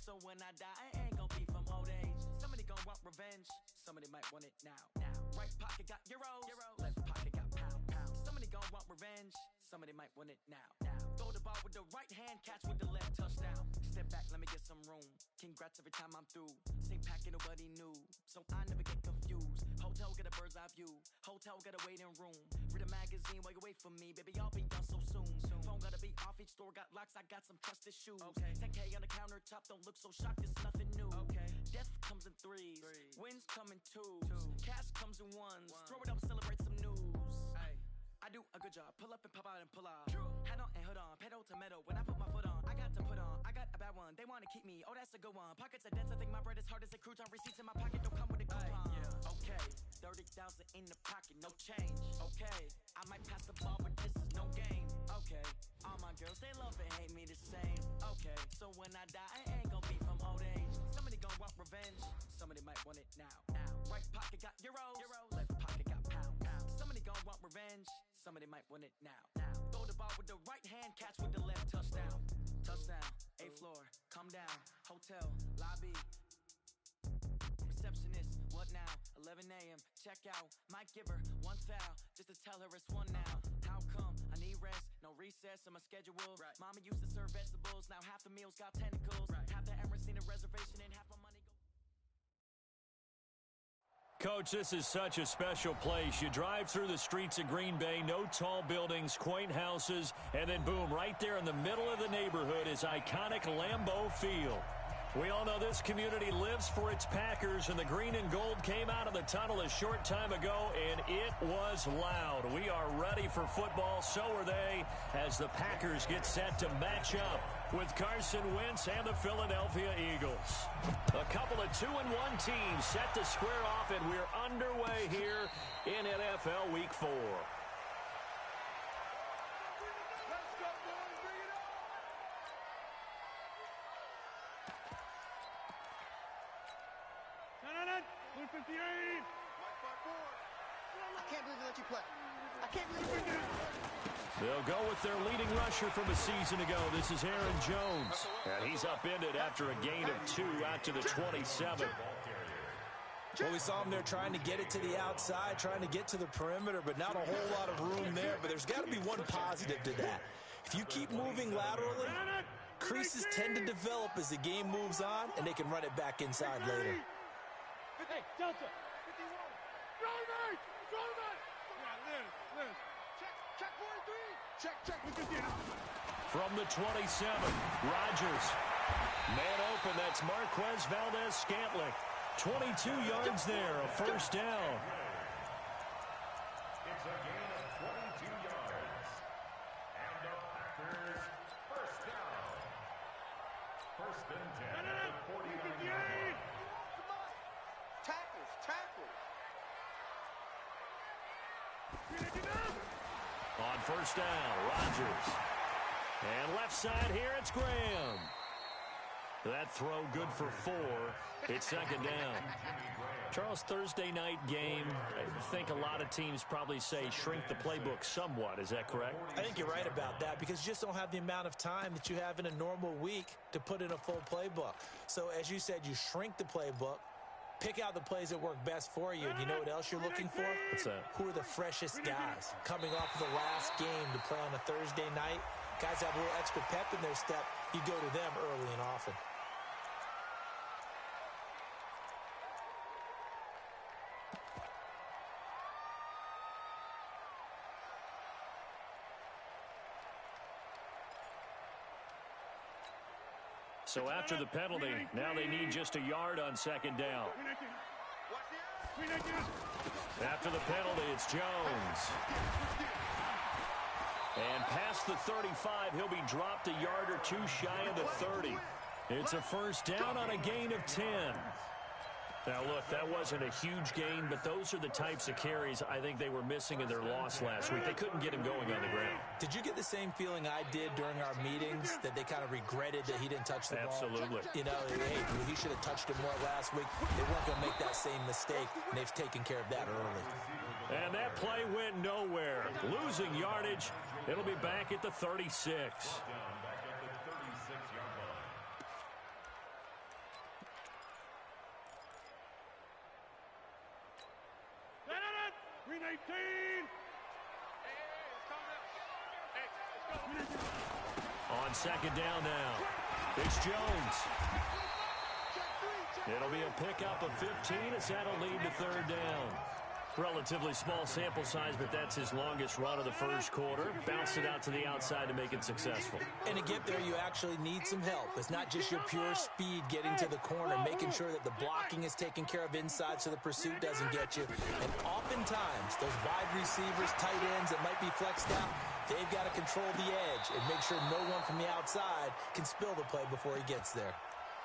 So when I die, it ain't gonna be from old age. Somebody gon' want revenge, somebody might want it now. Right pocket got euros, left pocket got pound. Somebody gon' want revenge, somebody might want it now. Throw the ball with the right hand, catch with the left, touchdown. Step back, let me get some room. Congrats every time I'm through. Same packet, nobody knew, so I never get confused. Hotel get a bird's eye view, hotel get a waiting room. Read a magazine while you wait for me, baby, I'll be done so soon. Phone gotta be off, each store got locks, I got some trusted shoes. 10K on the countertop, don't look so shocked, it's nothing new. Death comes in threes, wins come in twos, cash comes in ones. Throw it up, celebrate some news. I do a good job, pull up and pop out and pull out. Hat on and hood on, pedal to metal. When I put my foot on, I got to put on. I got a bad one, they wanna keep me. Oh, that's a good one. Pockets are dense, I think my bread is hard as a crouton. Receipts in my pocket don't come with a coupon. Okay, 30,000 in the pocket, no change. Okay, I might pass the ball, but this is no game. Okay, all my girls, they love and hate me the same. Okay, so when I die, it ain't gonna be from old age. Somebody gon' want revenge, somebody might want it now. Right pocket got euros, left pocket got pound. Somebody gon' want revenge, somebody might want it now. Throw the ball with the right hand, catch with the left, touchdown. Touchdown, 8th floor, come down, hotel, lobby. Receptionist, what now? 11 a.m., check out. Might give her one foul, just to tell her it's one now. How come? I need rest, no recess in my schedule. Mama used to serve vegetables, now half the meals got tentacles. Half the Emirates need a reservation and half my money go. Coach, this is such a special place. You drive through the streets of Green Bay, no tall buildings, quaint houses, and then boom, right there in the middle of the neighborhood is iconic Lambeau Field. We all know this community lives for its Packers, and the green and gold came out of the tunnel a short time ago, and it was loud. We are ready for football, so are they, as the Packers get set to match up with Carson Wentz and the Philadelphia Eagles. A couple of 2-1 teams set to square off, and we're underway here in NFL Week 4. I can't believe they let you play. I can't believe you. They'll go with their leading rusher from a season ago. This is Aaron Jones. And he's upended after a gain of 2 out to the 27. Well, we saw him there trying to get it to the outside, trying to get to the perimeter, but not a whole lot of room there. But there's got to be one positive to that. If you keep moving laterally, creases tend to develop as the game moves on, and they can run it back inside later. Hey, Delta. 51. Drive. Yeah, Liz. Check 43. Check. From the 27, Rodgers. Man open, that's Marquez Valdez-Scantling. 22 yards there, a first down. It's a gain of 22 yards. And the Packers first down. First and 10 at the 49-yard line. Tackles. On first down, Rodgers. And left side here, it's Graham. That throw good for 4. It's second down. Charles, Thursday night game, I think a lot of teams probably say shrink the playbook somewhat. Is that correct? I think you're right about that because you just don't have the amount of time that you have in a normal week to put in a full playbook. So as you said, you shrink the playbook, pick out the plays that work best for you. And you know what else you're looking for? What's that? Who are the freshest guys coming off of the last game to play on a Thursday night? Guys have a little extra pep in their step. You go to them early and often. So after the penalty, now they need just a yard on second down. After the penalty, it's Jones. And past the 35, he'll be dropped a yard or 2 shy of the 30. It's a first down on a gain of 10. Now, look, that wasn't a huge gain, but those are the types of carries I think they were missing in their loss last week. They couldn't get him going on the ground. Did you get the same feeling I did during our meetings, that they kind of regretted that he didn't touch the ball? Absolutely. You know, hey, he should have touched it more last week. They weren't going to make that same mistake, and they've taken care of that early. And that play went nowhere. Losing yardage. It'll be back at the 36. Green 18. On second down now, it's Jones. It'll be a pickup of 15 as that'll lead to third down. Relatively small sample size, but that's his longest run of the first quarter. Bounced it out to the outside to make it successful. And to get there, you actually need some help. It's not just your pure speed getting to the corner, making sure that the blocking is taken care of inside so the pursuit doesn't get you. And oftentimes, those wide receivers, tight ends that might be flexed out, they've got to control the edge and make sure no one from the outside can spill the play before he gets there.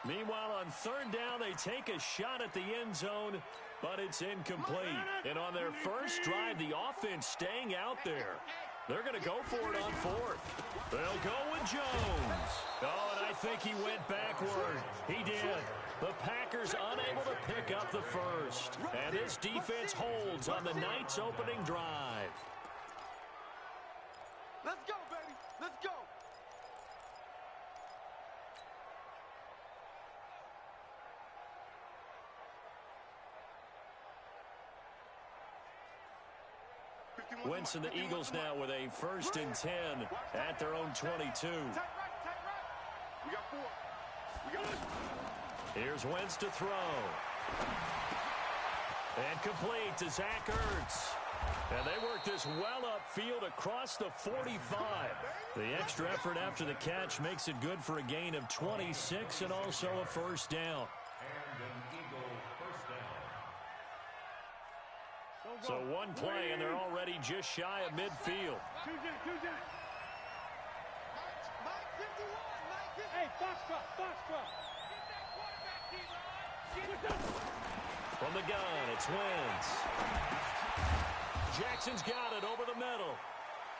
Meanwhile, on third down, they take a shot at the end zone, but it's incomplete. And on their first drive, the offense staying out there. They're going to go for it on fourth. They'll go with Jones. Oh, and I think he went backward. He did. The Packers unable to pick up the first. And this defense holds on the night's opening drive. Let's go, baby. Let's go. Wentz and the Eagles now with a 1st and 10 at their own 22. Tight right. We got 4. We got 1. Here's Wentz to throw. And complete to Zach Ertz. And they work this well upfield across the 45. The extra effort after the catch makes it good for a gain of 26 and also a first down. So one play, and they're already just shy of midfield. Mike 51. Hey, Foxtrot. From the gun, it's Wentz. Jackson's got it over the middle.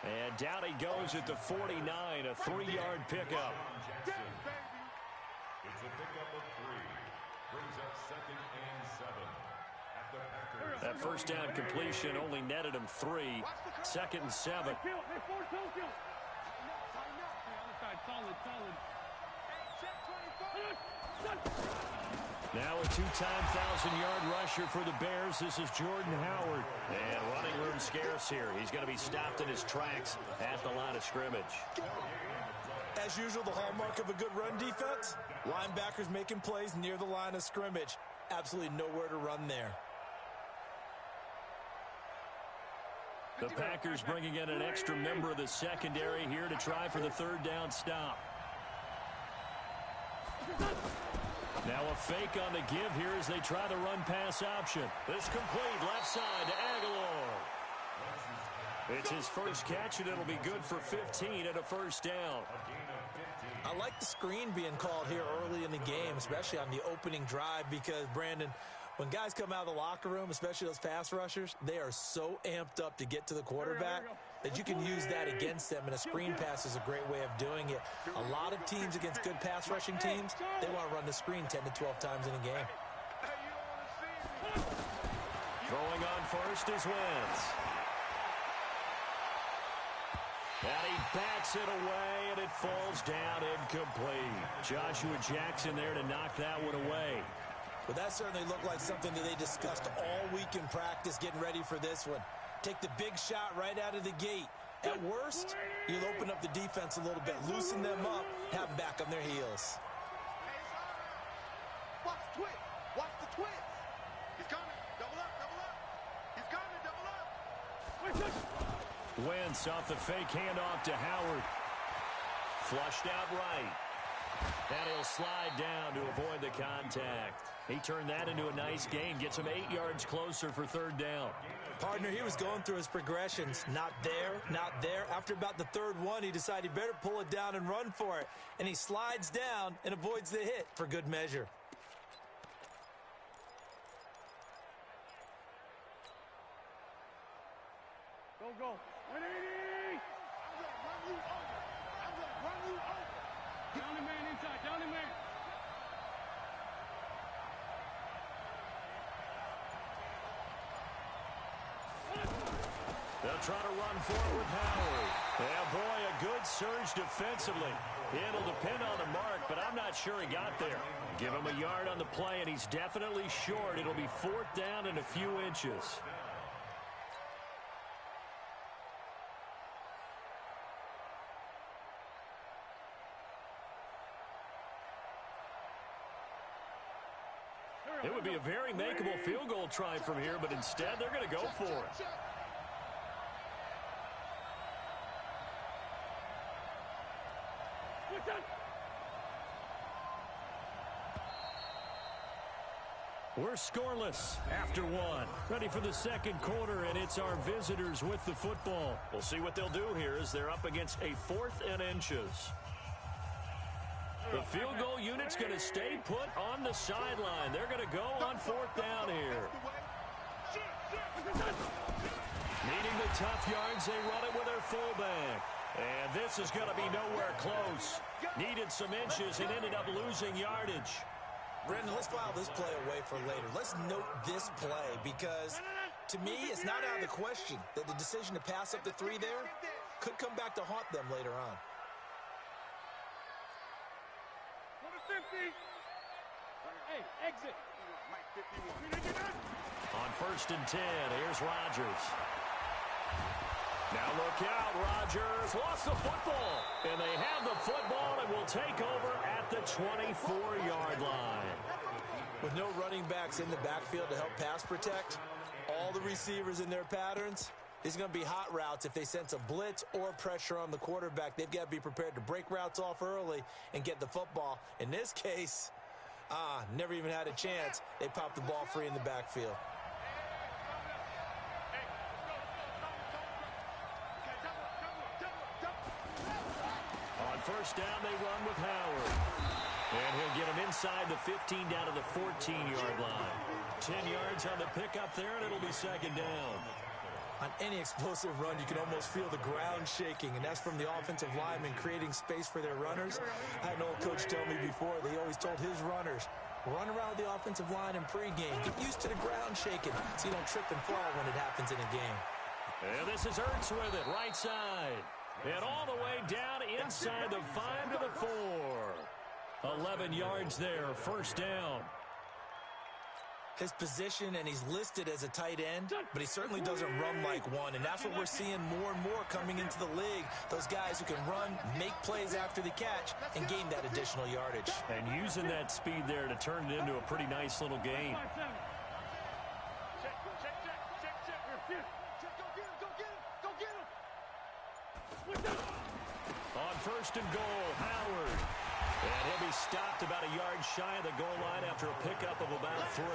And down he goes at the 49, a 3-yard pickup. It's a pickup of 3. Brings up 2nd and 7. That first down completion only netted him 3. 2nd and 7. Now a 2-time 1,000-yard rusher for the Bears. This is Jordan Howard. And running room scarce here. He's going to be stopped in his tracks at the line of scrimmage. As usual, the hallmark of a good run defense, linebackers making plays near the line of scrimmage. Absolutely nowhere to run there. The Packers bringing in an extra member of the secondary here to try for the third down stop. Now a fake on the give here as they try the run-pass option. This complete left side to Aguilar. It's his first catch, and it'll be good for 15 and a first down. I like the screen being called here early in the game, especially on the opening drive, because, Brandon, when guys come out of the locker room, especially those pass rushers, they are so amped up to get to the quarterback that you can use that against them, and a screen pass is a great way of doing it. A lot of teams against good pass rushing teams, they want to run the screen 10 to 12 times in a game. Throwing on first is Wentz. And he backs it away, and it falls down incomplete. Joshua Jackson there to knock that one away. But that certainly looked like something that they discussed all week in practice getting ready for this one. Take the big shot right out of the gate. At worst, you'll open up the defense a little bit, loosen them up, have them back on their heels. Watch the twist. Watch the twist. He's coming. Double up. He's coming. Double up. Wentz off the fake handoff to Howard. Flushed out right. And he'll slide down to avoid the contact. He turned that into a nice gain. Gets him 8 yards closer for third down. Partner, he was going through his progressions. Not there, not there. After about the third one, he decided he better pull it down and run for it. And he slides down and avoids the hit for good measure. Go. 180! I'm gonna run you over. Down the man inside, down the man. They'll try to run forward with Howard. Yeah, boy, a good surge defensively. It'll depend on the mark, but I'm not sure he got there. Give him a yard on the play, and he's definitely short. It'll be 4th down and a few inches. It would be a very makeable field goal try from here, but instead they're going to go for it. We're scoreless after one. Ready for the second quarter, and it's our visitors with the football. We'll see what they'll do here as they're up against a 4th and inches. The field goal unit's going to stay put on the sideline. They're going to go on 4th down here. Needing the tough yards, they run it with their fullback. And this is going to be nowhere close. Needed some inches and ended up losing yardage. Brendan, let's file this play away for later. Let's note this play because, to me, it's not out of the question that the decision to pass up the 3 there could come back to haunt them later on. Hey, exit. On 1st and 10, here's Rodgers. Now look out, Rodgers lost the football. And they have the football and will take over at the 24-yard line. With no running backs in the backfield to help pass protect, all the receivers in their patterns, these are going to be hot routes. If they sense a blitz or pressure on the quarterback, they've got to be prepared to break routes off early and get the football. In this case, never even had a chance. They popped the ball free in the backfield. On 1st down, they run with Howard. And he'll get him inside the 15 down to the 14-yard line. 10 yards on the pickup there, and it'll be 2nd down. On any explosive run, you can almost feel the ground shaking, and that's from the offensive linemen creating space for their runners. I had an old coach tell me before, they always told his runners, run around the offensive line in pregame. Get used to the ground shaking so you don't trip and fall when it happens in a game. And this is Ertz with it, right side. And all the way down inside the 5 to the 4. 11 yards there, 1st down. His position, and he's listed as a tight end, but he certainly doesn't run like one, and that's what we're seeing more and more coming into the league. Those guys who can run, make plays after the catch, and gain that additional yardage. And using that speed there to turn it into a pretty nice little game. On 1st and goal, Howard. And he'll be stopped about a yard shy of the goal line after a pickup of about 3.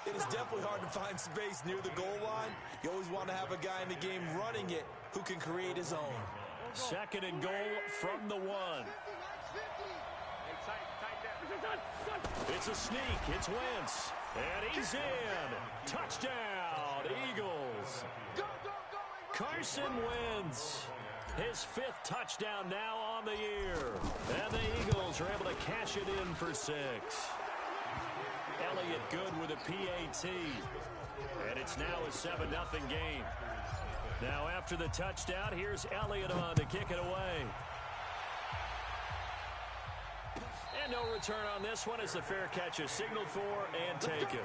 It is definitely hard to find space near the goal line. You always want to have a guy in the game running it who can create his own. 2nd and goal from the 1. It's a sneak. It's Wentz. And he's in. Touchdown, Eagles. Carson Wentz. His 5th touchdown now on the year. And the Eagles are able to cash it in for 6. Elliott good with a PAT. And it's now a 7-0 game. Now after the touchdown, here's Elliott on to kick it away. And no return on this one as the fair catch is signaled for and taken.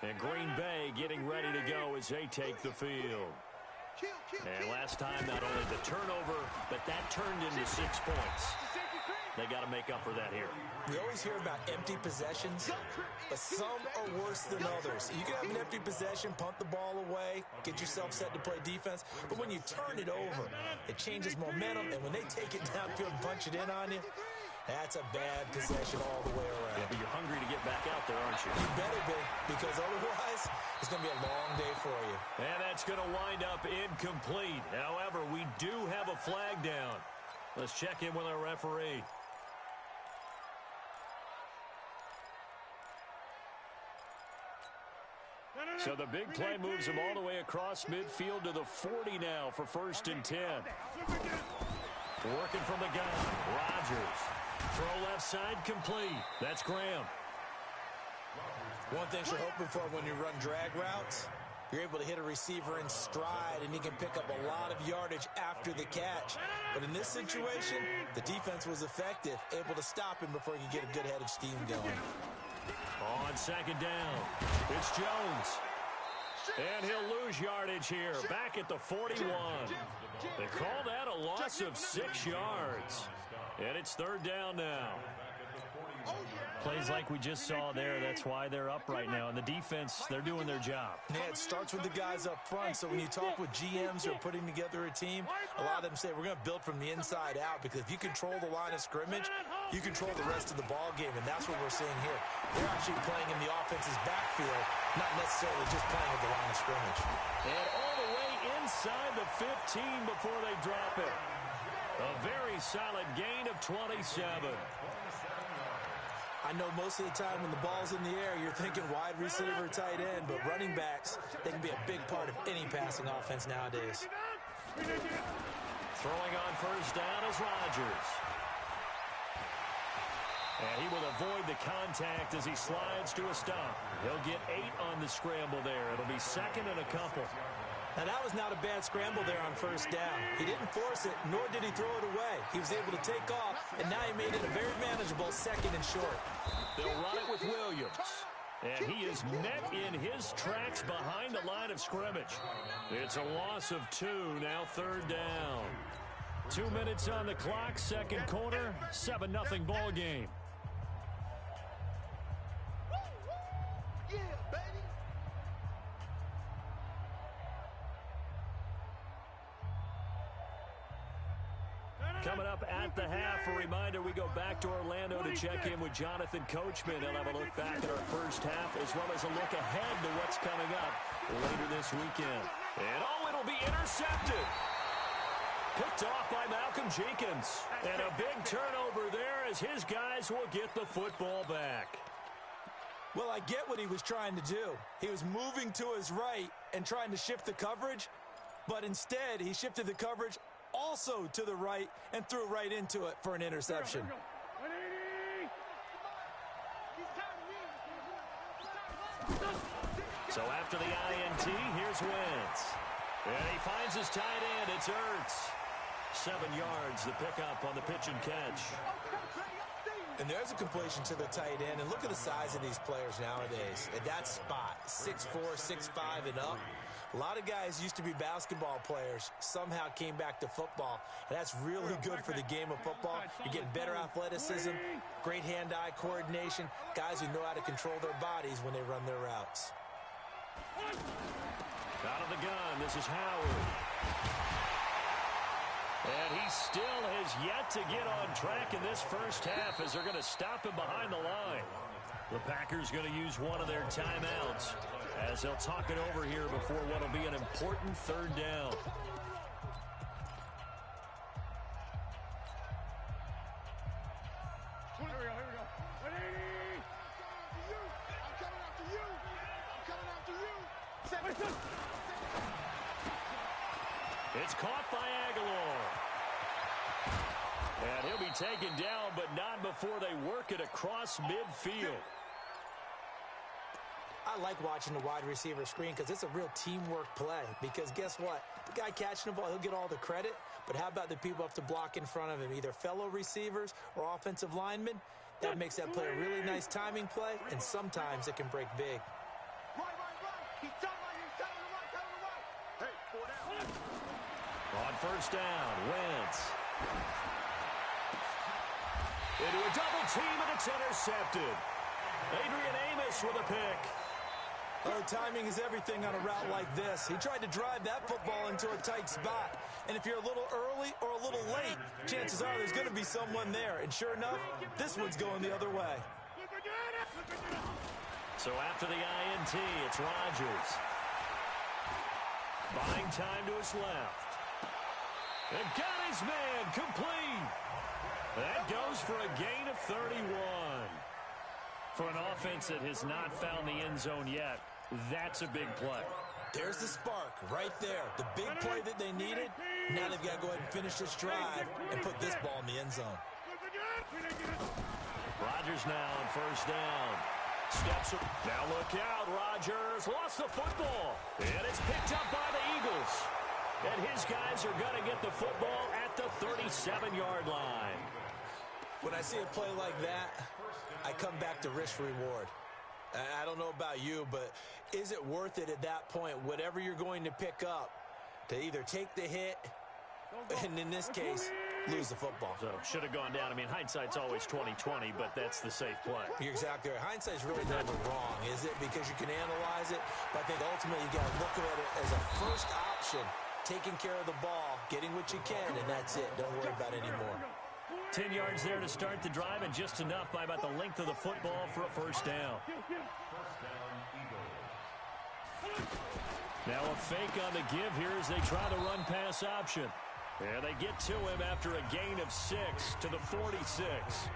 And Green Bay getting ready to go as they take the field. And last time, not only the turnover, but that turned into 6 points. They got to make up for that here. We always hear about empty possessions, but some are worse than others. You can have an empty possession, punt the ball away, get yourself set to play defense, but when you turn it over, it changes momentum, and when they take it downfield and punch it in on you, that's a bad possession all the way around. Yeah, but you're hungry to get back out there, aren't you? You better be, because otherwise, it's going to be a long day for you. And that's going to wind up incomplete. However, we do have a flag down. Let's check in with our referee. So the big play moves him all the way across midfield to the 40 now for 1st and 10. Working from the gun, Rodgers. Throw left side complete. That's Graham. One thing you're hoping for when you run drag routes, you're able to hit a receiver in stride, and he can pick up a lot of yardage after the catch. But in this situation, the defense was effective, able to stop him before he could get a good head of steam going. On 2nd down, it's Jones. And he'll lose yardage here, back at the 41. They call that a loss of 6 yards. And it's third down now. Plays like we just saw there, that's why they're up right now. And the defense, they're doing their job. Yeah, it starts with the guys up front. So when you talk with GMs who are putting together a team, a lot of them say we're going to build from the inside out, because if you control the line of scrimmage, you control the rest of the ball game, and that's what we're seeing here. They're actually playing in the offense's backfield, not necessarily just playing at the line of scrimmage. And all the way inside the 15 before they drop it. A very solid gain of 27. I know most of the time when the ball's in the air, you're thinking wide receiver, tight end, but running backs, they can be a big part of any passing offense nowadays. Throwing on first down is Rodgers. And he will avoid the contact as he slides to a stop. He'll get 8 on the scramble there. It'll be second and a couple. Now, that was not a bad scramble there on first down. He didn't force it, nor did he throw it away. He was able to take off, and now he made it a very manageable second and short. They'll run it with Williams. And he is met in his tracks behind the line of scrimmage. It's a loss of 2, now third down. 2 minutes on the clock, second quarter, 7-0 ball game. Yeah, baby. Coming up at the half, a reminder, we go back to Orlando to check in with Jonathan Coachman. He'll have a look back at our first half, as well as a look ahead to what's coming up later this weekend. And it'll be intercepted. Picked off by Malcolm Jenkins. And a big turnover there as his guys will get the football back. Well, I get what he was trying to do. He was moving to his right and trying to shift the coverage, but instead he shifted the coverage also to the right and threw right into it for an interception. So after the INT, here's Wentz. And he finds his tight end. It's Ertz. 7 yards, the pickup on the pitch and catch. And there's a completion to the tight end. And look at the size of these players nowadays. At that spot, 6'4", 6'5", and up. A lot of guys used to be basketball players, somehow came back to football. And that's really good for the game of football. You're getting better athleticism, great hand-eye coordination, guys who know how to control their bodies when they run their routes. Out of the gun, this is Howard. And he still has yet to get on track in this first half as they're going to stop him behind the line. The Packers going to use one of their timeouts as they'll talk it over here before what will be an important third down. Here we go. 180! I'm coming after you! I'm coming after you! It's caught by Aguilar. And he'll be taken down, but not before they work it across midfield. I like watching the wide receiver screen because it's a real teamwork play. Because guess what? The guy catching the ball, he'll get all the credit. But how about the people up to block in front of him, either fellow receivers or offensive linemen? That makes that play a really nice timing play, and sometimes it can break big. Right. He's telling right. Hey, 4 down. On first down, Wentz. Into a double team, and it's intercepted. Adrian Amos with a pick. Oh, timing is everything on a route like this. He tried to drive that football into a tight spot. And if you're a little early or a little late, chances are there's going to be someone there. And sure enough, this one's going the other way. So after the INT, it's Rodgers. Buying time to his left. And got his man complete. That goes for a gain of 31. For an offense that has not found the end zone yet, that's a big play. There's the spark right there. The big play that they needed. Now they've got to go ahead and finish this drive and put this ball in the end zone. Rodgers now on first down. Steps up. Now look out. Rodgers lost the football. And it's picked up by the Eagles. And his guys are going to get the football at the 37-yard line. When I see a play like that, I come back to risk-reward. I don't know about you, but is it worth it at that point, whatever you're going to pick up, to either take the hit and, in this case, lose the football? So, should have gone down. I mean, hindsight's always 20/20, but that's the safe play. You're exactly right. Hindsight's really never wrong, is it? Because you can analyze it, but I think ultimately you got to look at it as a first option, taking care of the ball, getting what you can, and that's it. Don't worry about it anymore. 10 yards there to start the drive, and just enough by about the length of the football for a first down. First down, Eagles. Now a fake on the give here as they try the run-pass option. And they get to him after a gain of 6 to the 46.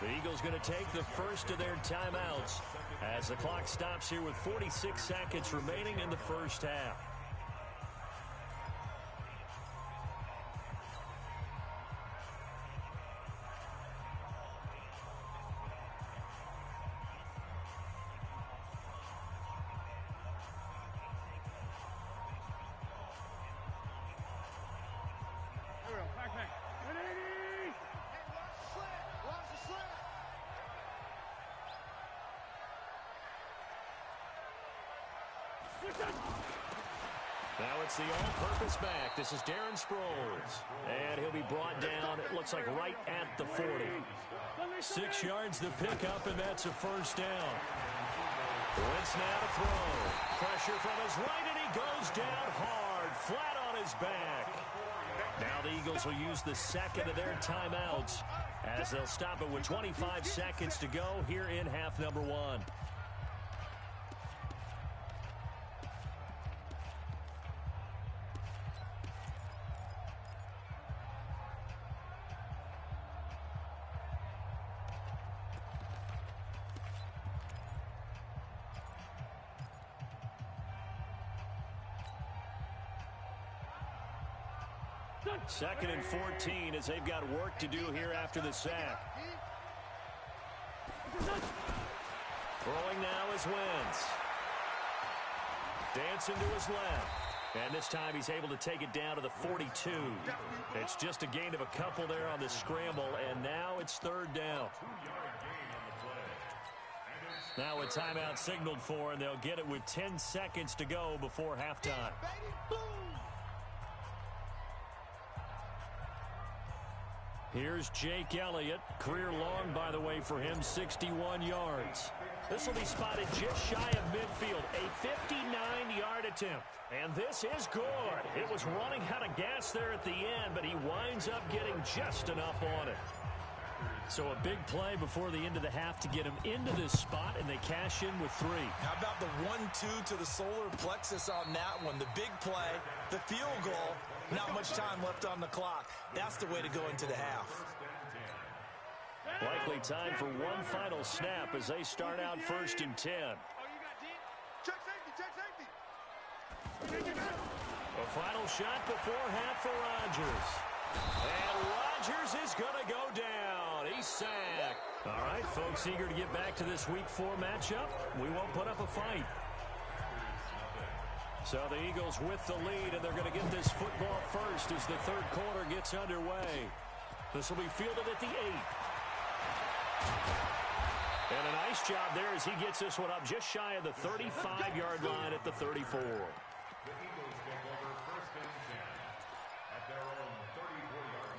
The Eagles going to take the first of their timeouts as the clock stops here with 46 seconds remaining in the first half. Now it's the all-purpose back. This is Darren Sproles. And he'll be brought down, it looks like right at the 40. 6 yards to pick up, and that's a first down. Wentz now to throw. Pressure from his right, and he goes down hard, flat on his back. Now the Eagles will use the second of their timeouts as they'll stop it with 25 seconds to go here in half number 1. Second and 14 as they've got work to do here after the sack. Throwing now is Wentz. Dancing to his left. And this time he's able to take it down to the 42. It's just a gain of a couple there on the scramble, and now it's third down. Now a timeout signaled for, and they'll get it with 10 seconds to go before halftime. Here's Jake Elliott. Career long, by the way, for him, 61 yards. This will be spotted just shy of midfield, a 59-yard attempt. And this is good. It was running out of gas there at the end, but he winds up getting just enough on it. So a big play before the end of the half to get him into this spot, and they cash in with 3. How about the 1-2 to the solar plexus on that one? The big play, the field goal, not much time left on the clock. That's the way to go into the half. Likely time for one final snap as they start out first and 10. Check safety. A final shot before half for Rodgers. And Rodgers is going to go down. He's sacked. All right, folks, eager to get back to this Week 4 matchup. We won't put up a fight. So the Eagles with the lead, and they're going to get this football first as the third quarter gets underway. This will be fielded at the 8. And a nice job there as he gets this one up just shy of the 35-yard line at the 34. The Eagles take over first and 10 at their own 34-yard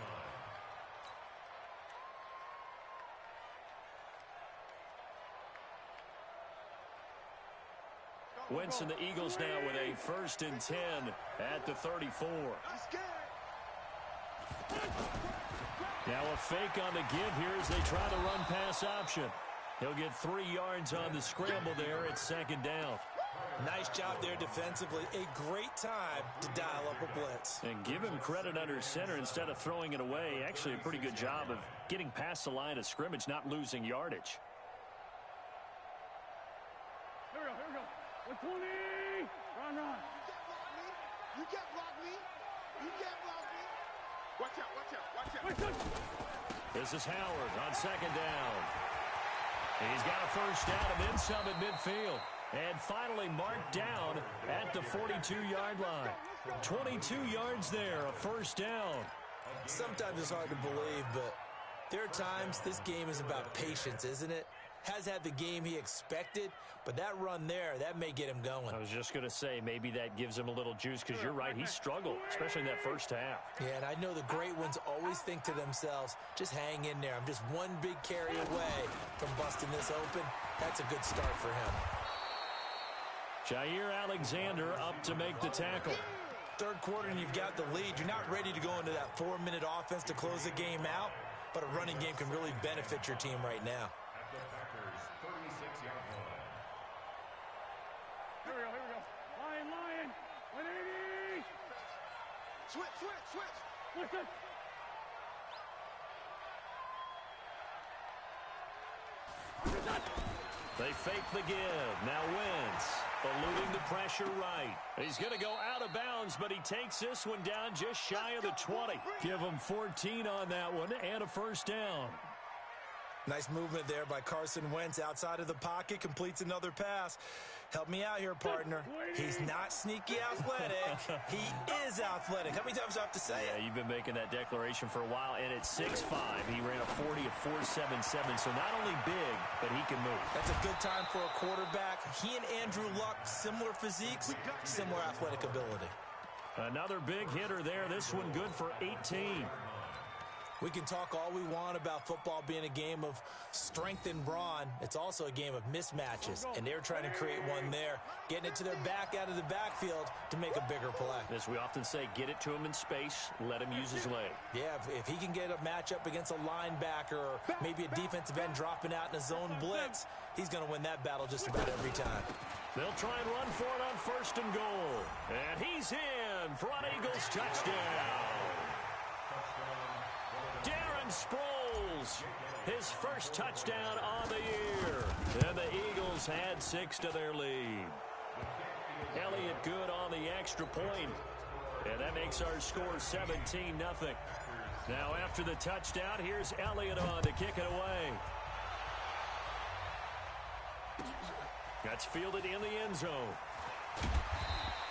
line. Wentz and the Eagles now with a first and 10 at the 34. Now a fake on the give here as they try the run-pass option. He'll get 3 yards on the scramble there at second down. Nice job there defensively. A great time to dial up a blitz. And give him credit under center instead of throwing it away. Actually a pretty good job of getting past the line of scrimmage, not losing yardage. Here we go. 120. Run. You can't block me. Watch out. This is Howard on second down. He's got a first down and then some at midfield. And finally marked down at the 42-yard line. 22 yards there, a first down. Sometimes it's hard to believe, but there are times this game is about patience, isn't it? has had the game he expected, but that run there, that may get him going. I was just going to say, maybe that gives him a little juice because you're right, he struggled, especially in that first half. Yeah, and I know the great ones always think to themselves, just hang in there. I'm just one big carry away from busting this open. That's a good start for him. Jair Alexander up to make the tackle. Third quarter and you've got the lead. You're not ready to go into that 4-minute offense to close the game out, but a running game can really benefit your team right now. At the Packers' 36-yard line. Here we go. Lion. 180. Switch. Listen. They fake the give. Now Wentz eluding the pressure right. He's going to go out of bounds, but he takes this one down just shy of the 20. Give him 14 on that one and a first down. Nice movement there by Carson Wentz outside of the pocket, completes another pass. Help me out here, partner. He's not sneaky athletic. He is athletic. How many times do I have to say it? Yeah, you've been making that declaration for a while, and at 6'5", he ran a 40 of 4.77, so not only big, but he can move. That's a good time for a quarterback. He and Andrew Luck, similar physiques, similar athletic ability. Another big hitter there. This one good for 18. We can talk all we want about football being a game of strength and brawn. It's also a game of mismatches, and they're trying to create one there, getting it to their back out of the backfield to make a bigger play. As we often say, get it to him in space, let him use his leg. Yeah, if he can get a matchup against a linebacker or maybe a defensive end dropping out in a zone blitz, he's going to win that battle just about every time. They'll try and run for it on 1st and goal. And he's in for an Eagles touchdown. Darren Sproles, his first touchdown on the year. And the Eagles had 6 to their lead. Elliott good on the extra point. And that makes our score 17-0. Now after the touchdown, here's Elliott on to kick it away. That's fielded in the end zone.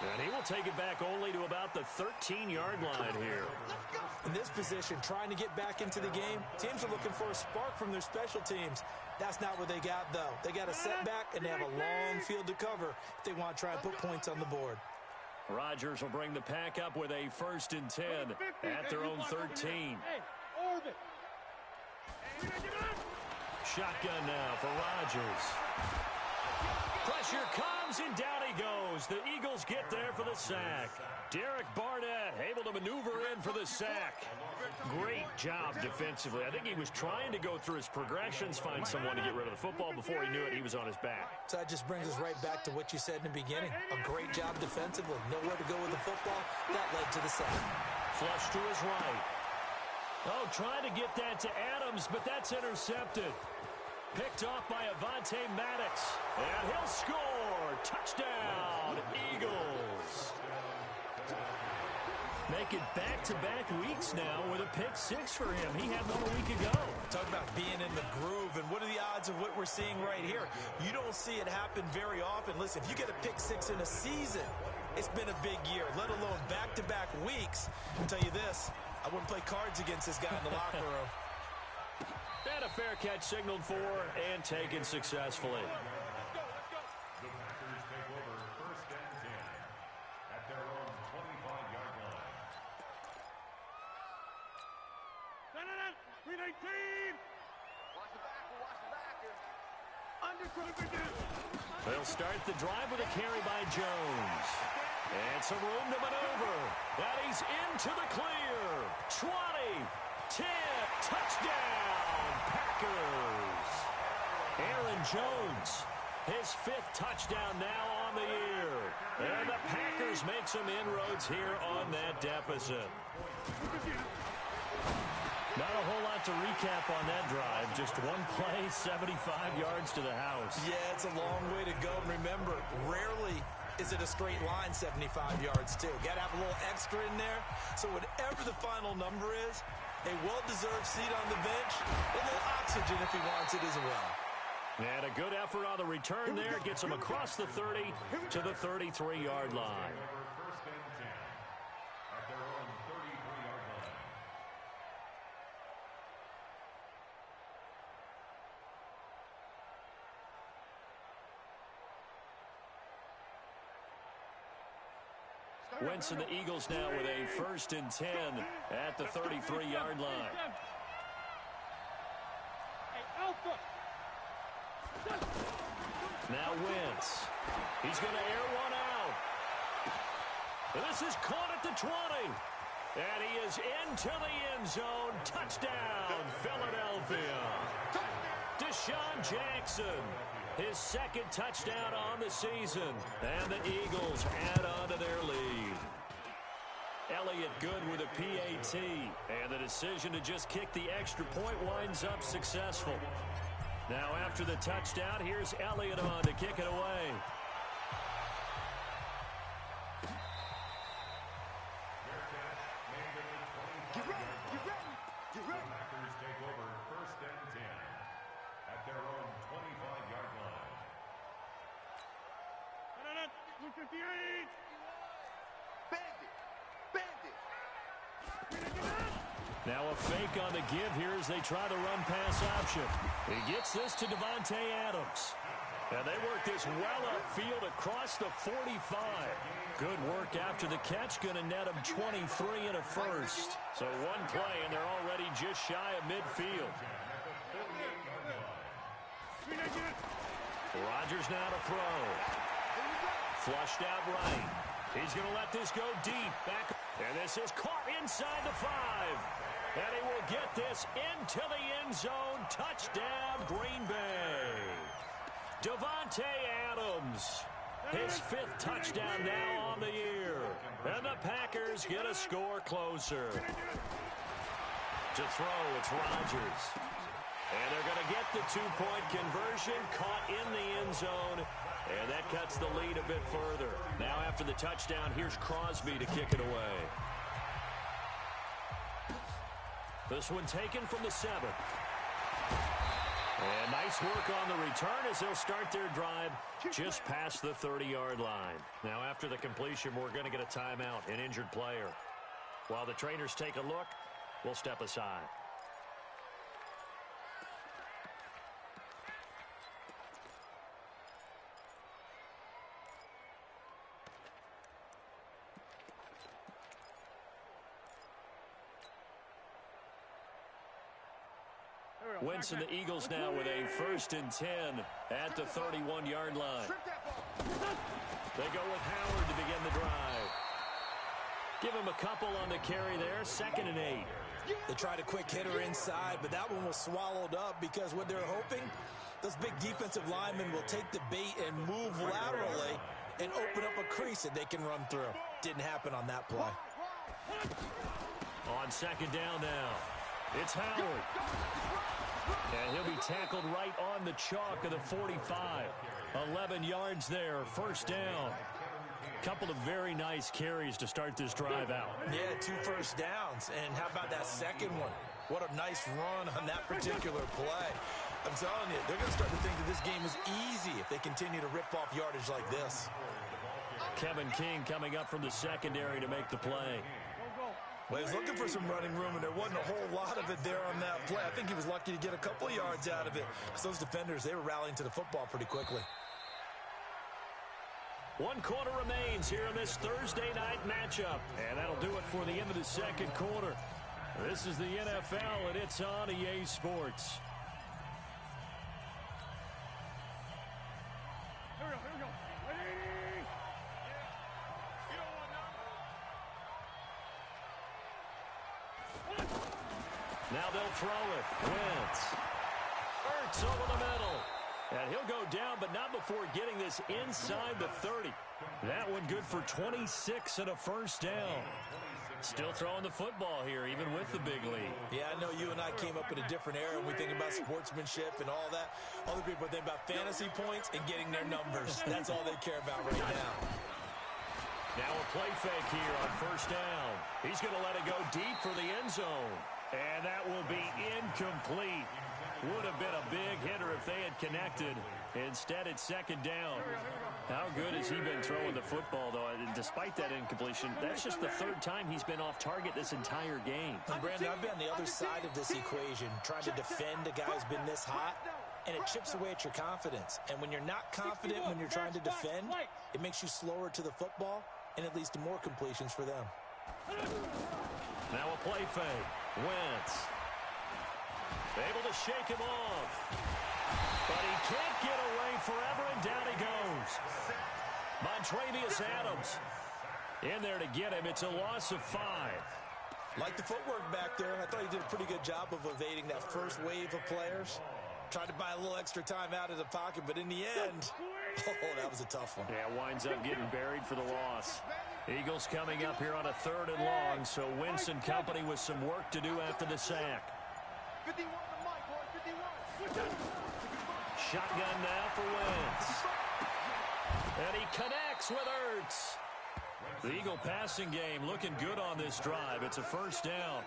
And he will take it back only to about the 13-yard line here. In this position, trying to get back into the game, teams are looking for a spark from their special teams. That's not what they got, though. They got a setback, and they have a long field to cover if they want to try and put points on the board. Rodgers will bring the pack up with a 1st and 10 at their own 13. Shotgun now for Rodgers. Pressure comes, and down he goes. The Eagles get there for the sack. Derek Barnett able to maneuver in for the sack. Great job defensively. I think he was trying to go through his progressions, find someone to get rid of the football. Before he knew it, he was on his back. So that just brings us right back to what you said in the beginning. A great job defensively. Nowhere to go with the football. That led to the sack. Flush to his right. Oh, trying to get that to Adams, but that's intercepted. Picked off by Avonte Maddox. And he'll score. Touchdown, Eagles. Make it back-to-back weeks now with a pick 6 for him. He had one a week ago. Talk about being in the groove, and what are the odds of what we're seeing right here? You don't see it happen very often. Listen, if you get a pick 6 in a season, it's been a big year, let alone back-to-back weeks. I'll tell you this, I wouldn't play cards against this guy in the locker room. And a fair catch signaled for and taken successfully. The Packers take over 1st and 10 at their own 25-yard line. 319. Watch the back. They'll start the drive with a carry by Jones. And some room to maneuver. And he's into the clear. 20, 10, touchdown, Packers. Aaron Jones, his 5th touchdown now on the year. And the Packers make some inroads here on that deficit. Not a whole lot to recap on that drive. Just one play, 75 yards to the house. Yeah, it's a long way to go. Remember, rarely is it a straight line 75 yards, too. Got to have a little extra in there. So whatever the final number is, a well-deserved seat on the bench, a little oxygen if he wants it as well. And a good effort on the return there. Gets him across the 30 to the 33-yard line. First and 10 at their own 33-yard line. Wentz and the Eagles now with a 1st and 10 at the 33-yard line. Now Wentz. He's going to air one out. And this is caught at the 20. And he is into the end zone. Touchdown, Philadelphia. Deshaun Jackson, his 2nd touchdown on the season. And the Eagles add on to their lead. Elliott good with a PAT. And the decision to just kick the extra point winds up successful. Now after the touchdown, here's Elliott on to kick it away. Get ready, get ready, get ready. Packers take over 1st and 10 at their own 25-yard line. Blue 58. Bandit, bandit. Now a fake on the give here as they try the run-pass option. He gets this to Davante Adams. And they work this well upfield across the 45. Good work after the catch. Going to net him 23 and a 1st. So one play, and they're already just shy of midfield. Rodgers now to throw. Flushed out right. He's going to let this go deep. Back. And this is caught inside the 5. And he will get this into the end zone. Touchdown, Green Bay. Davante Adams, his 5th touchdown now on the year. And the Packers get a score closer. To throw, it's Rodgers. And they're going to get the 2-point conversion, caught in the end zone. And that cuts the lead a bit further. Now after the touchdown, here's Crosby to kick it away. This one taken from the 7. And nice work on the return as they'll start their drive just past the 30-yard line. Now after the completion, we're going to get a timeout, an injured player. While the trainers take a look, we'll step aside. Wentz and the Eagles now with a 1st and 10 at the 31-yard line. They go with Howard to begin the drive. Give him a couple on the carry there, 2nd and 8. They tried a quick hitter inside, but that one was swallowed up because what they're hoping, those big defensive linemen will take the bait and move laterally and open up a crease that they can run through. Didn't happen on that play. On 2nd down now, it's Howard. And he'll be tackled right on the chalk of the 45. 11 yards there, 1st down. Couple of very nice carries to start this drive out. Yeah, 2 first downs. And how about that second one? What a nice run on that particular play. I'm telling you, they're going to start to think that this game is easy if they continue to rip off yardage like this. Kevin King coming up from the secondary to make the play. Well, he was looking for some running room, and there wasn't a whole lot of it there on that play. I think he was lucky to get a couple of yards out of it. Because those defenders, they were rallying to the football pretty quickly. 1 quarter remains here in this Thursday night matchup. And that'll do it for the end of the 2nd quarter. This is the NFL, and it's on EA Sports. Here we go. Ready? Now they'll throw it. Wentz. Ertz over the middle. And he'll go down, but not before getting this inside the 30. That one good for 26 and a 1st down. Still throwing the football here, even with the big lead. Yeah, I know you and I came up in a different era, and we think about sportsmanship and all that. Other people think about fantasy points and getting their numbers. That's all they care about right now. Now a play fake here on 1st down. He's going to let it go deep for the end zone. And that will be incomplete. Would have been a big hitter if they had connected. Instead, it's 2nd down. How good has he been throwing the football, though? And despite that incompletion, that's just the 3rd time he's been off target this entire game. And Brandon, I've been on the other side of this equation, trying to defend a guy who's been this hot, and it chips away at your confidence. And when you're not confident when you're trying to defend, it makes you slower to the football, and it leads to more completions for them. Now a play fake. Wentz. Able to shake him off. But he can't get away forever, and down he goes. Montravius Adams in there to get him. It's a loss of 5. Like the footwork back there, I thought he did a pretty good job of evading that first wave of players. Tried to buy a little extra time out of the pocket, but in the end, oh, that was a tough one. Yeah, winds up getting buried for the loss. Eagles coming up here on a 3rd and long, so Wentz and company with some work to do after the sack. 51 to Mike, boy, 51. Shotgun now for Wentz. And he connects with Ertz. The Eagle passing game looking good on this drive. It's a 1st down.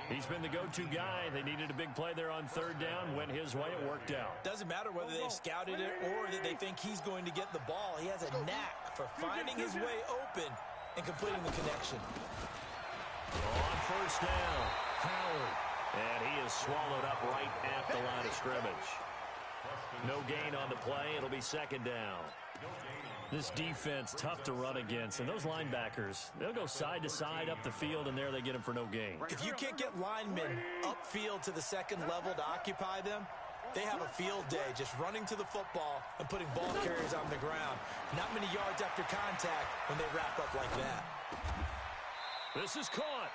He's been the go-to guy. They needed a big play there on 3rd down. Went his way. It worked out. Doesn't matter whether they've scouted it or that they think he's going to get the ball. He has a knack for finding his way open and completing the connection. On 1st down, Howard. And he is swallowed up right at the line of scrimmage. No gain on the play. It'll be 2nd down. This defense, tough to run against. And those linebackers, they'll go side to side up the field, and there they get them for no gain. If you can't get linemen upfield to the 2nd level to occupy them, they have a field day just running to the football and putting ball carriers on the ground. Not many yards after contact when they wrap up like that. This is caught.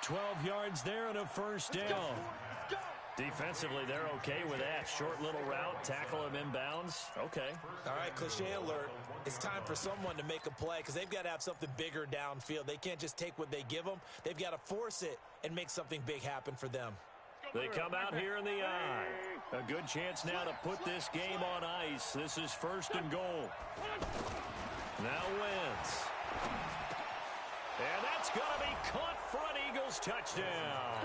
12 yards there and a 1st down. Defensively, they're okay with that. Short little route, tackle him inbounds. Okay. All right, cliche alert. It's time for someone to make a play because they've got to have something bigger downfield. They can't just take what they give them. They've got to force it and make something big happen for them. They come out here in the eye. A good chance now to put this game on ice. This is 1st and goal. Now Wentz. And that's going to be caught for an Eagles touchdown.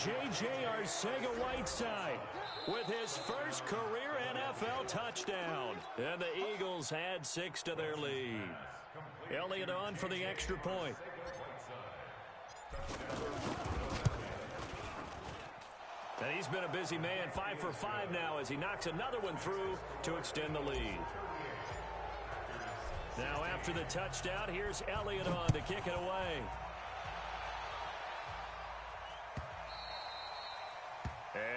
J.J. Arcega-Whiteside with his first career NFL touchdown. And the Eagles add 6 to their lead. Elliott on for the extra point. And he's been a busy man, 5 for 5 now as he knocks another one through to extend the lead. Now after the touchdown, here's Elliott on to kick it away.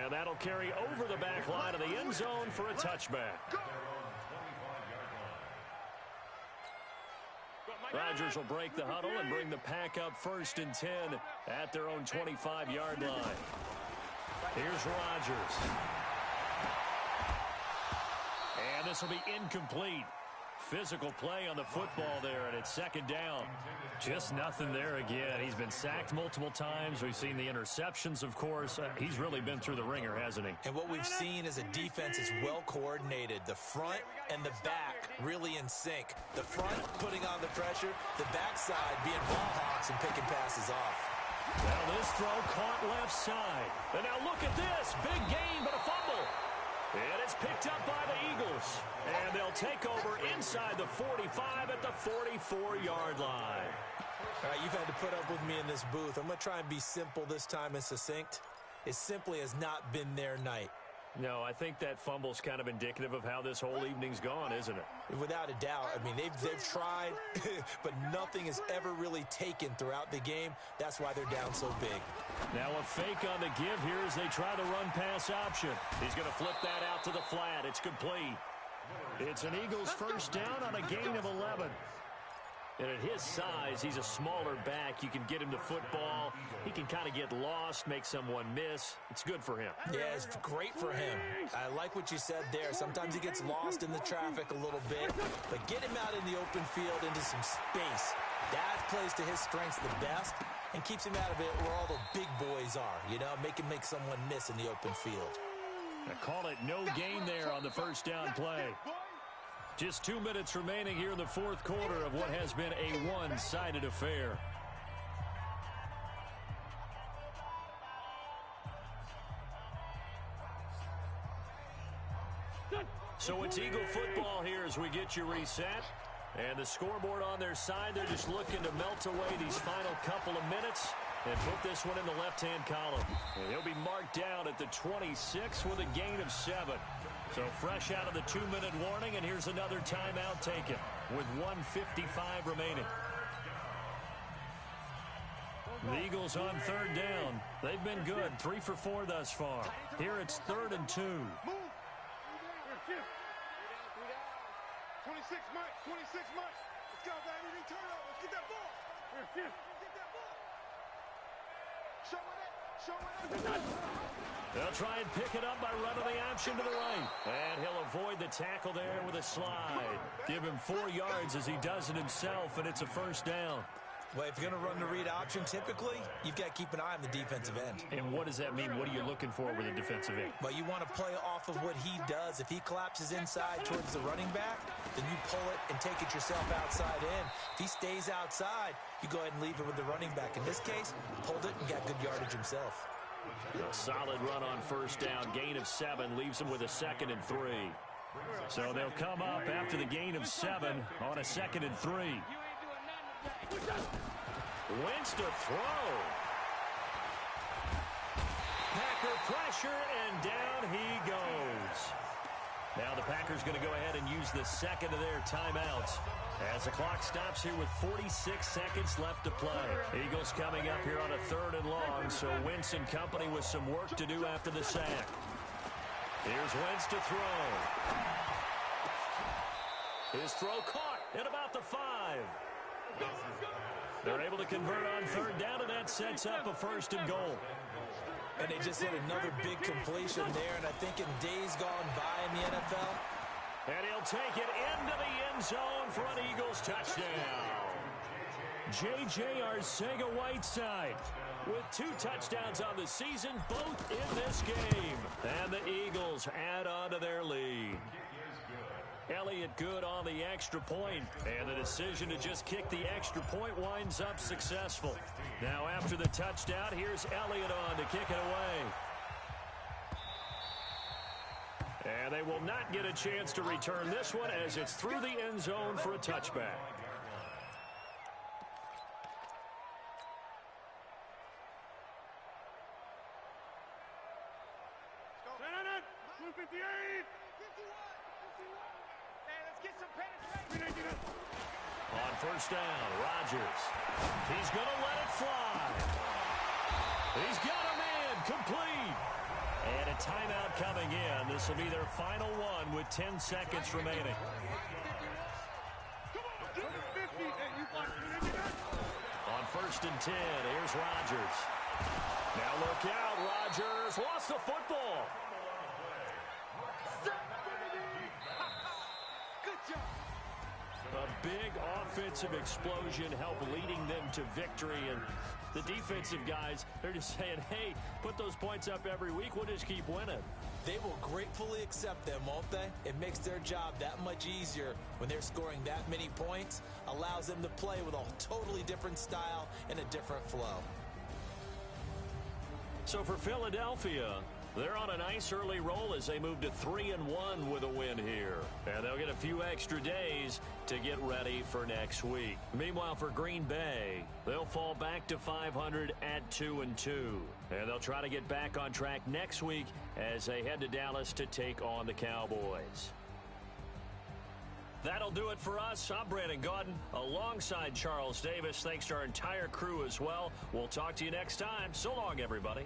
And that'll carry over the back line of the end zone for a touchback. Rodgers will break the huddle and bring the pack up 1st and 10 at their own 25-yard line. Here's Rodgers. And this will be incomplete. Physical play on the football there, and it's 2nd down. Just nothing there again. He's been sacked multiple times. We've seen the interceptions, of course. He's really been through the ringer, hasn't he? And what we've seen is a defense that's well coordinated. The front and the back really in sync. The front putting on the pressure, the backside being ball hawks and picking passes off. Now this throw caught left side. And now look at this. Big gain, but a fumble. And it's picked up by the Eagles. And they'll take over inside the 45 at the 44-yard line. All right, you've had to put up with me in this booth. I'm going to try and be simple this time and succinct. It simply has not been their night. No, I think that fumble's kind of indicative of how this whole evening's gone, isn't it? Without a doubt. I mean, they've tried, but nothing has ever really taken throughout the game. That's why they're down so big. Now a fake on the give here as they try the run-pass option. He's going to flip that out to the flat. It's complete. It's an Eagles 1st down on a gain of 11. And at his size, he's a smaller back. You can get him the football. He can kind of get lost, make someone miss. It's good for him. Yeah, it's great for him. I like what you said there. Sometimes he gets lost in the traffic a little bit, but get him out in the open field into some space. That plays to his strengths the best and keeps him out of it where all the big boys are, you know, make him make someone miss in the open field. I call it no gain there on the 1st down play. Just 2 minutes remaining here in the 4th quarter of what has been a one-sided affair. So it's Eagle football here as we get you reset. And the scoreboard on their side, they're just looking to melt away these final couple of minutes and put this one in the left-hand column. And he'll be marked down at the 26 with a gain of 7. So fresh out of the 2-minute warning, and here's another timeout taken with 1:55 remaining. The Eagles on third down. They've been good, 3 for 4 thus far. Here it's 3rd and 2. Move. 26 Mike. 26 Mike. Let's go, baby. They turn up. Let's get that ball. Get that ball. Show it. They'll try and pick it up by running the option to the right. And he'll avoid the tackle there with a slide. Give him 4 yards as he does it himself, and it's a first down. Well, if you're going to run the read option, typically, you've got to keep an eye on the defensive end. And what does that mean? What are you looking for with the defensive end? Well, you want to play off of what he does. If he collapses inside towards the running back, then you pull it and take it yourself outside in. If he stays outside, you go ahead and leave it with the running back. In this case, pulled it and got good yardage himself. A solid run on first down. Gain of 7 leaves him with a 2nd and 3. So they'll come up after the gain of 7 on a 2nd and 3. Wentz to throw. Packer pressure, and down he goes. Now the Packers going to go ahead and use the second of their timeouts as the clock stops here with 46 seconds left to play. Eagles coming up here on a 3rd and long, so Wentz and company with some work to do after the sack. Here's Wentz to throw. His throw caught at about the 5. They're able to convert on 3rd down, and that sets up a 1st and goal. And they just hit another big completion there, and I think in days gone by in the NFL. And he'll take it into the end zone for an Eagles touchdown. J.J. Arcega-Whiteside with 2 touchdowns on the season, both in this game. And the Eagles add on to their lead. Elliott good on the extra point, and the decision to just kick the extra point winds up successful. Now after the touchdown, here's Elliott on to kick it away. And they will not get a chance to return this one as it's through the end zone for a touchback. On first down, Rodgers. He's going to let it fly. He's got a man complete. And a timeout coming in. This will be their final one with 10 seconds remaining. On 1st and 10, here's Rodgers. Now look out, Rodgers lost the football. A big offensive explosion helped leading them to victory, and the defensive guys, they're just saying, hey, put those points up every week, we'll just keep winning. They will gratefully accept them, won't they? It makes their job that much easier when they're scoring that many points, allows them to play with a totally different style and a different flow. So for Philadelphia, they're on a nice early roll as they move to 3-1 with a win here. And they'll get a few extra days to get ready for next week. Meanwhile, for Green Bay, they'll fall back to 500 at 2-2. And they'll try to get back on track next week as they head to Dallas to take on the Cowboys. That'll do it for us. I'm Brandon Gaudin alongside Charles Davis. Thanks to our entire crew as well. We'll talk to you next time. So long, everybody.